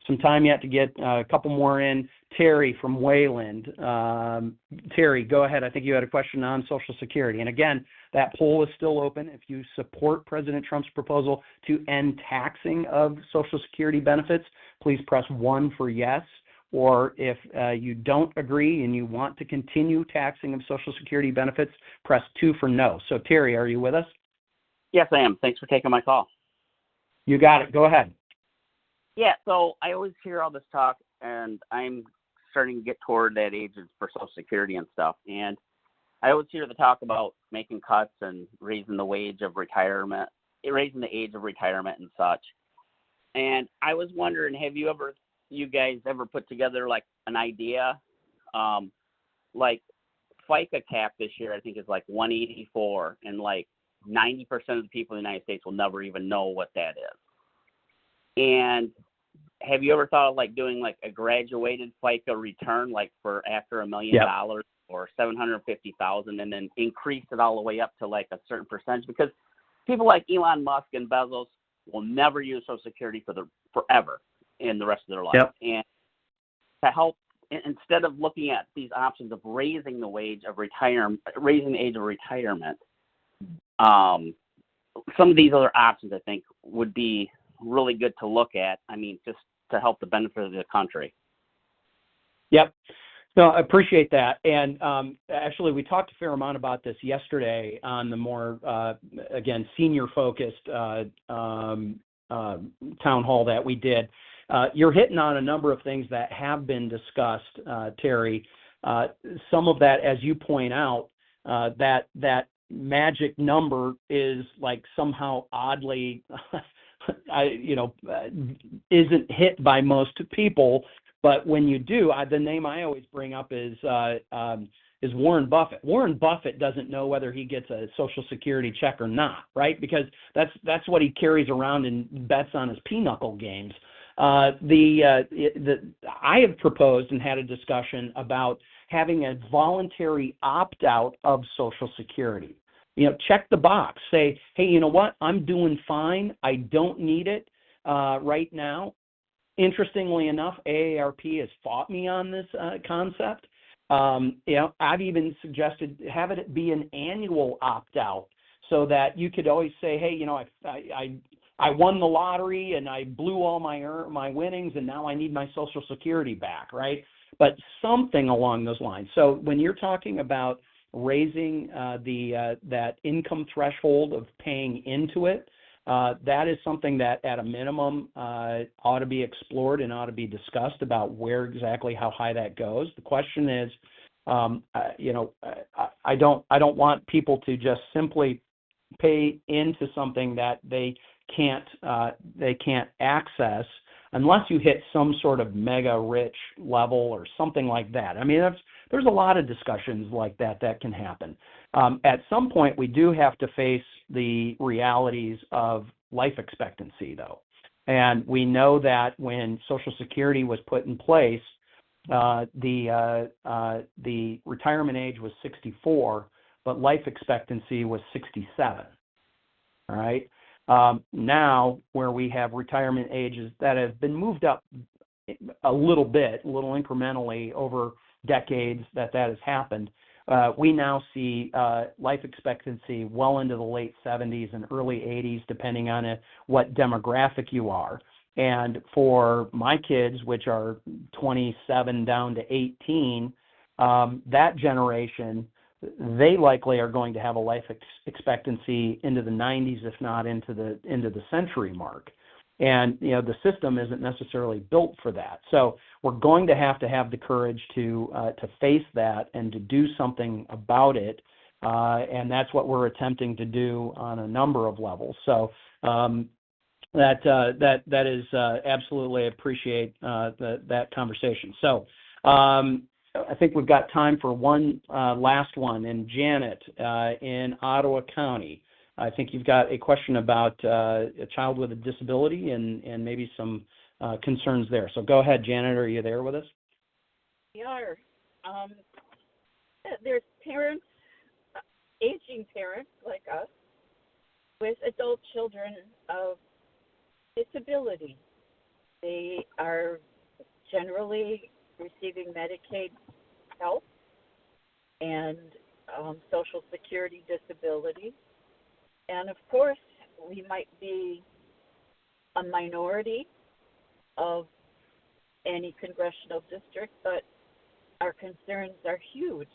some time yet to get a couple more in. Terry from Wayland. Terry, go ahead. I think you had a question on Social Security. And again, that poll is still open. If you support President Trump's proposal to end taxing of Social Security benefits, please press 1 for yes. Or if you don't agree and you want to continue taxing of Social Security benefits, press 2 for no. So Terry, are you with us? Yes, I am. Thanks for taking my call. You got it. Go ahead. Yeah, so I always hear all this talk, and I'm starting to get toward that age for Social Security and stuff. And I always hear the talk about making cuts and raising the age of retirement and such. And I was wondering, have you guys ever put together like an idea? Like FICA cap this year, I think is like 184, and like 90% of the people in the United States will never even know what that is. And have you ever thought of like doing like a graduated FICA return, like for after $1 million or $750,000, and then increase it all the way up to like a certain percentage? Because people like Elon Musk and Bezos will never use Social Security forever in the rest of their life. Yep. And to help, instead of looking at these options of raising the age of retirement, some of these other options I think would be really good to look at. I mean, just to help the benefit of the country. Yep. No, I appreciate that. And actually, we talked a fair amount about this yesterday on the more, again, senior-focused town hall that we did. You're hitting on a number of things that have been discussed, Terry. Some of that, as you point out, that magic number is like somehow oddly isn't hit by most people, but when you do, the name I always bring up is Warren Buffett. Warren Buffett doesn't know whether he gets a Social Security check or not, right? Because that's what he carries around and bets on his pinochle games. I have proposed and had a discussion about having a voluntary opt-out of Social Security. Check the box. Say, hey, you know what? I'm doing fine. I don't need it right now. Interestingly enough, AARP has fought me on this concept. I've even suggested having it be an annual opt-out so that you could always say, hey, I won the lottery and I blew all my winnings and now I need my Social Security back, right? But something along those lines. So when you're talking about raising that income threshold of paying into it, that is something that at a minimum ought to be explored and ought to be discussed about where exactly how high that goes. The question is, I don't want people to just simply pay into something that they can't access unless you hit some sort of mega rich level or something like that. I mean, there's a lot of discussions like that can happen. At some point, we do have to face the realities of life expectancy, though. And we know that when Social Security was put in place, the retirement age was 64, but life expectancy was 67. All right. Now, where we have retirement ages that have been moved up a little incrementally over decades that has happened, we now see life expectancy well into the late 70s and early 80s, depending on what demographic you are. And for my kids, which are 27 down to 18, that generation, they likely are going to have a life expectancy into the 90s, if not into the century mark. And the system isn't necessarily built for that. So we're going to have the courage to face that and to do something about it. And that's what we're attempting to do on a number of levels. So that is absolutely appreciate that conversation. So I think we've got time for one last one. And Janet in Ottawa County, I think you've got a question about a child with a disability and maybe some concerns there. So go ahead, Janet. Are you there with us? We are. There's parents, aging parents like us, with adult children of disability. They are generally receiving Medicaid help and Social Security disability. And of course, we might be a minority of any congressional district, but our concerns are huge.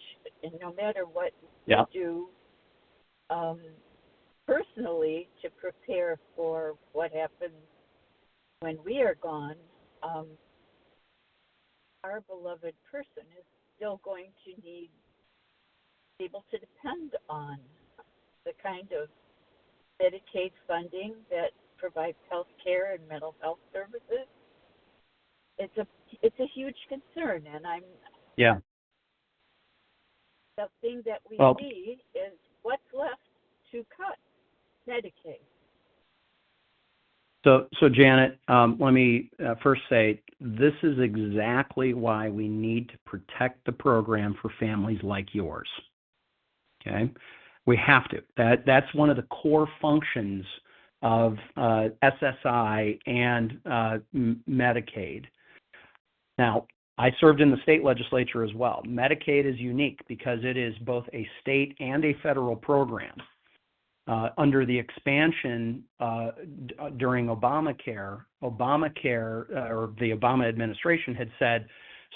And no matter what we do personally to prepare for what happens when we are gone, our beloved person is still going to need to be able to depend on the kind of Medicaid funding that provides health care and mental health services. It's a huge concern, and the thing that we see is what's left to cut Medicaid. So Janet, let me first say this is exactly why we need to protect the program for families like yours. Okay, we have to. That's one of the core functions of SSI and Medicaid. Now, I served in the state legislature as well. Medicaid is unique because it is both a state and a federal program. Under the expansion during Obamacare, or the Obama administration had said,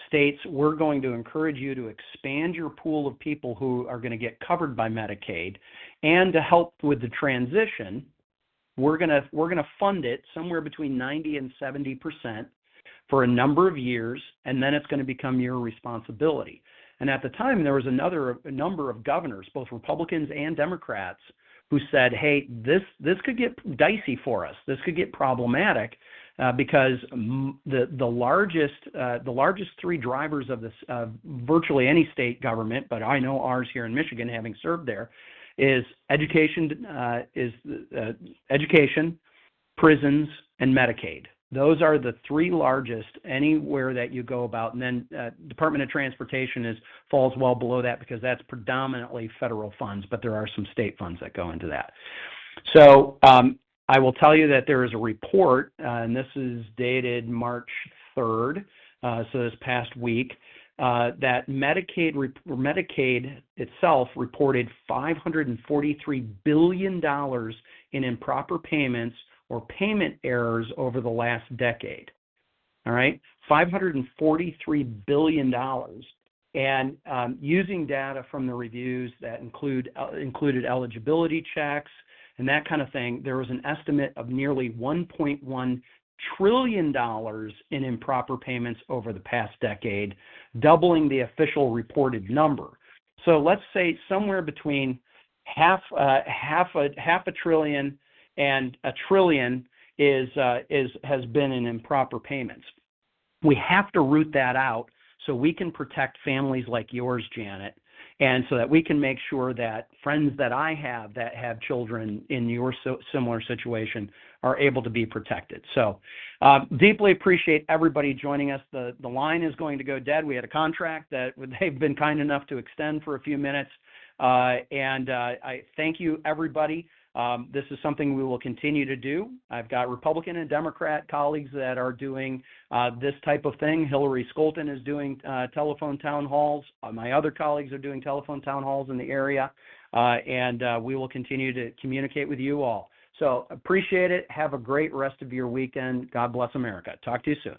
states, we're going to encourage you to expand your pool of people who are going to get covered by Medicaid, and to help with the transition, we're going to fund it somewhere between 90 and 70% for a number of years, and then it's going to become your responsibility. And at the time, there was a number of governors, both Republicans and Democrats, who said, hey, this could get dicey for us. This could get problematic because the largest three drivers of this virtually any state government, but I know ours here in Michigan, having served there, is education, prisons, and Medicaid. Those are the three largest anywhere that you go about. And then Department of Transportation falls well below that because that's predominantly federal funds, but there are some state funds that go into that. So I will tell you that there is a report, and this is dated March 3rd, so this past week, that Medicaid itself reported $543 billion in improper payments or payment errors over the last decade. All right, $543 billion. And using data from the reviews that included eligibility checks and that kind of thing, there was an estimate of nearly $1.1 trillion in improper payments over the past decade, doubling the official reported number. So let's say somewhere between half a trillion and $1 trillion has been in improper payments. We have to root that out so we can protect families like yours, Janet, and so that we can make sure that friends that I have that have children in your similar situation are able to be protected. So deeply appreciate everybody joining us. The line is going to go dead. We had a contract that they've been kind enough to extend for a few minutes. And I thank you, everybody. This is something we will continue to do. I've got Republican and Democrat colleagues that are doing this type of thing. Hillary Skolton is doing telephone town halls. My other colleagues are doing telephone town halls in the area. And we will continue to communicate with you all. So appreciate it. Have a great rest of your weekend. God bless America. Talk to you soon.